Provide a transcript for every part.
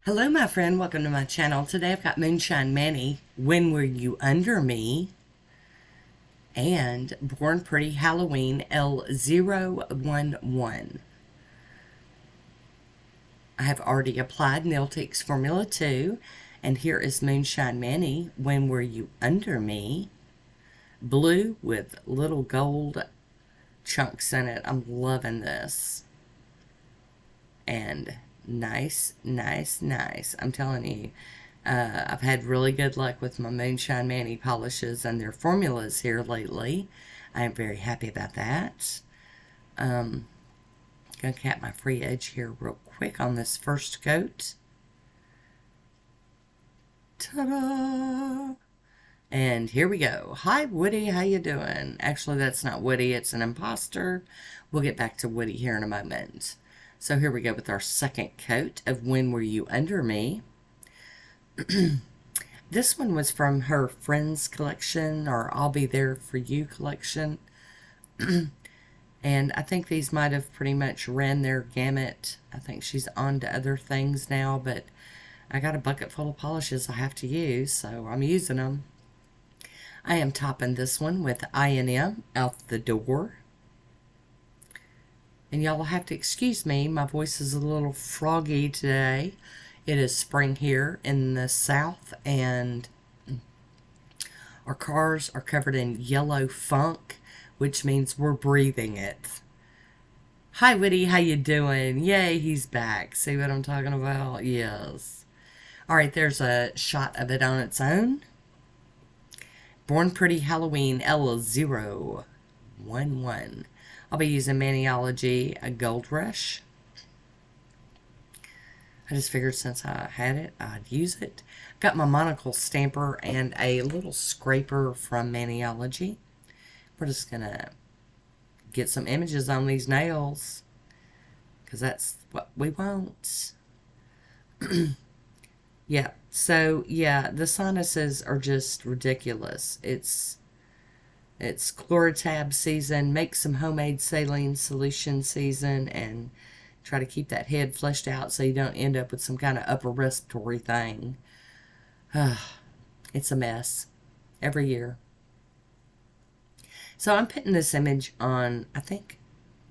Hello, my friend. Welcome to my channel. Today I've got Moonshine Manny, When Were You Under Me? And Born Pretty Halloween L011. I have already applied Nailtix Formula 2, and here is Moonshine Manny, When Were You Under Me? Blue with little gold chunks in it. I'm loving this. And nice, nice, nice. I'm telling you, I've had really good luck with my Moonshine Manny polishes and their formulas here lately. I am very happy about that. Gonna cap my free edge here real quick on this first coat. Ta-da! And here we go. Hi, Woody. How you doing? Actually, that's not Woody. It's an imposter. We'll get back to Woody here in a moment. So here we go with our second coat of When Were You Under Me? This one was from her Friends collection, or I'll Be There For You collection. And I think these might have pretty much ran their gamut. I think she's on to other things now, but I got a bucket full of polishes I have to use, so I'm using them. I am topping this one with I&M Out the Door. And y'all will have to excuse me, my voice is a little froggy today. It is spring here in the south, and our cars are covered in yellow funk, which means we're breathing it. Hi, Woody, how you doing? Yay, he's back. See what I'm talking about? Yes. All right, there's a shot of it on its own. Born Pretty Halloween L011. I'll be using Maniology, a Gold Rush. I just figured since I had it, I'd use it. Got my Monocle Stamper and a little scraper from Maniology. We're just going to get some images on these nails, because that's what we want. Yeah, so yeah, the sinuses are just ridiculous. It's Chlorotab season, make some homemade saline solution season, and try to keep that head fleshed out so you don't end up with some kind of upper respiratory thing. It's a mess every year. So I'm putting this image on, I think,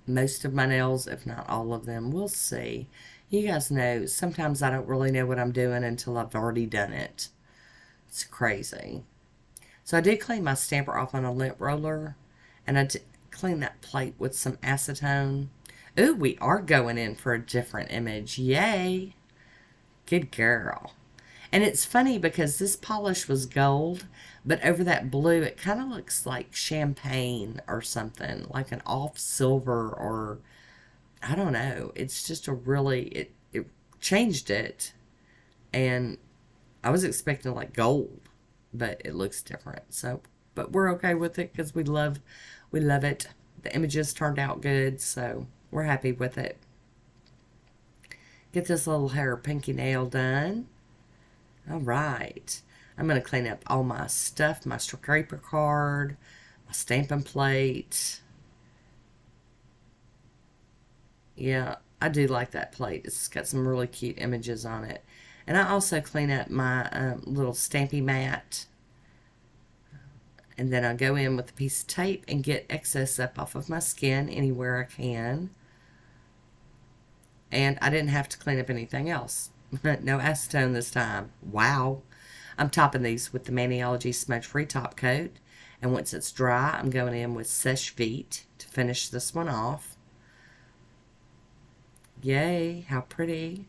most of my nails, if not all of them. We'll see. You guys know, sometimes I don't really know what I'm doing until I've already done it. It's crazy. So I did clean my stamper off on a lint roller, and I did clean that plate with some acetone. Ooh, we are going in for a different image. Yay! Good girl. And it's funny because this polish was gold, but over that blue, it kind of looks like champagne or something, like an off silver, or I don't know. It's just a really, it changed it, and I was expecting like gold, but it looks different. So, but we're okay with it because we love it. The images turned out good, so we're happy with it. Get this little hair pinky nail done. All right. I'm going to clean up all my stuff, my scraper card, my stamping plate. Yeah, I do like that plate. It's got some really cute images on it. And I also clean up my little stampy mat. And then I go in with a piece of tape and get excess up off of my skin anywhere I can. And I didn't have to clean up anything else. No acetone this time. Wow. I'm topping these with the Maniology Smudge Free Top Coat. And once it's dry, I'm going in with Seche Vite to finish this one off. Yay, how pretty.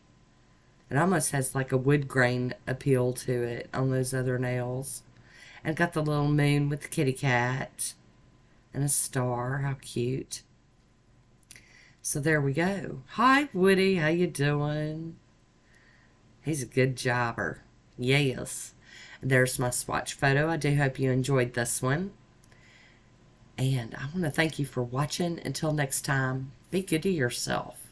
It almost has like a wood grain appeal to it on those other nails. And got the little moon with the kitty cat. And a star, how cute. So there we go. Hi, Woody, how you doing? He's a good jobber. Yes. There's my swatch photo. I do hope you enjoyed this one. And I want to thank you for watching. Until next time, be good to yourself.